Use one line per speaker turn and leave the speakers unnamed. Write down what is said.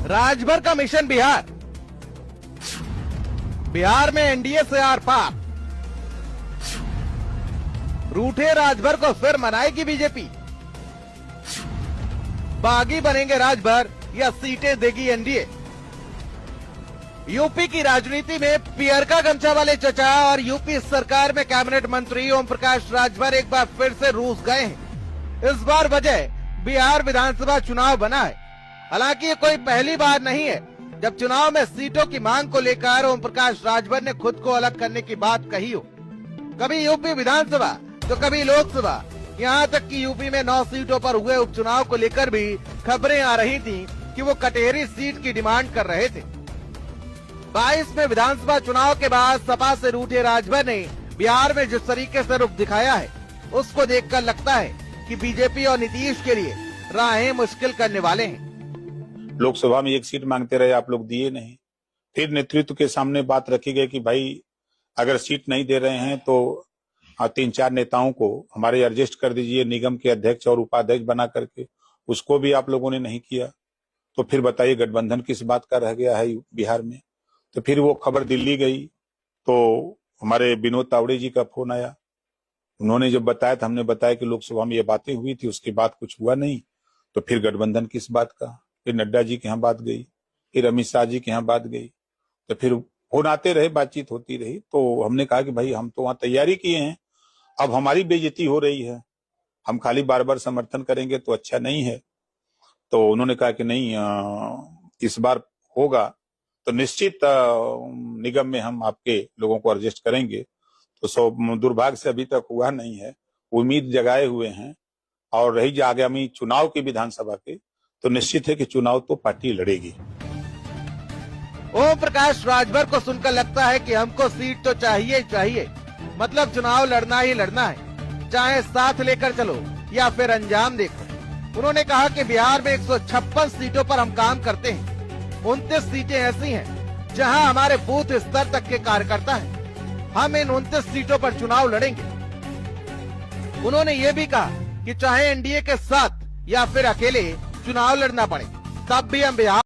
राजभर का मिशन बिहार। बिहार में एनडीए से आर पार। रूठे राजभर को फिर मनाएगी बीजेपी। बागी बनेंगे राजभर या सीटें देगी एनडीए। यूपी की राजनीति में पियर का गमछा वाले चचा और यूपी सरकार में कैबिनेट मंत्री ओम प्रकाश राजभर एक बार फिर से रूस गए हैं। इस बार वजह बिहार विधानसभा चुनाव बना है। हालांकि ये कोई पहली बार नहीं है जब चुनाव में सीटों की मांग को लेकर ओम प्रकाश राजभर ने खुद को अलग करने की बात कही हो। कभी यूपी विधानसभा तो कभी लोकसभा, यहाँ तक कि यूपी में 9 सीटों पर हुए उपचुनाव को लेकर भी खबरें आ रही थी कि वो कटेरी सीट की डिमांड कर रहे थे। 22 में विधानसभा चुनाव के बाद सपा से रूठे राजभर ने बिहार में जिस तरीके से रुख दिखाया है, उसको देखकर लगता है कि बीजेपी और नीतीश के लिए राहें मुश्किल करने वाले हैं।
लोकसभा में 1 सीट मांगते रहे, आप लोग दिए नहीं। फिर नेतृत्व के सामने बात रखी गई कि भाई अगर सीट नहीं दे रहे हैं तो 3-4 नेताओं को हमारे एडजस्ट कर दीजिए निगम के अध्यक्ष और उपाध्यक्ष बना करके। उसको भी आप लोगों ने नहीं किया। तो फिर बताइए गठबंधन किस बात का रह गया है बिहार में। तो फिर वो खबर दिल्ली गई तो हमारे विनोद तावड़े जी का फोन आया। उन्होंने जब बताया तो हमने बताया कि लोकसभा में ये बातें हुई थी, उसके बाद कुछ हुआ नहीं। तो फिर गठबंधन किस बात का। फिर नड्डा जी के यहाँ बात गई, फिर अमित शाह जी के यहाँ बात गई। तो फिर फोन आते रहे, बातचीत होती रही। तो हमने कहा कि भाई हम तो वहां तैयारी किए हैं, अब हमारी बेइज्जती हो रही है, हम खाली बार बार समर्थन करेंगे तो अच्छा नहीं है। तो उन्होंने कहा कि नहीं, इस बार होगा तो निश्चित निगम में हम आपके लोगों को एडजस्ट करेंगे। तो दुर्भाग्य से अभी तक हुआ नहीं है। उम्मीद जगाए हुए हैं। और रही आगामी चुनाव की विधानसभा के, तो निश्चित है कि चुनाव तो पार्टी लड़ेगी।
ओम प्रकाश राजभर को सुनकर लगता है कि हमको सीट तो चाहिए ही चाहिए, मतलब चुनाव लड़ना ही लड़ना है, चाहे साथ लेकर चलो या फिर अंजाम देखो। उन्होंने कहा कि बिहार में 156 सीटों पर हम काम करते हैं। 29 सीटें ऐसी हैं जहां हमारे बूथ स्तर तक के कार्यकर्ता हैं। हम इन 29 सीटों पर चुनाव लड़ेंगे। उन्होंने ये भी कहा कि चाहे एनडीए के साथ या फिर अकेले चुनाव लड़ना पड़े, तब भी हम बिहार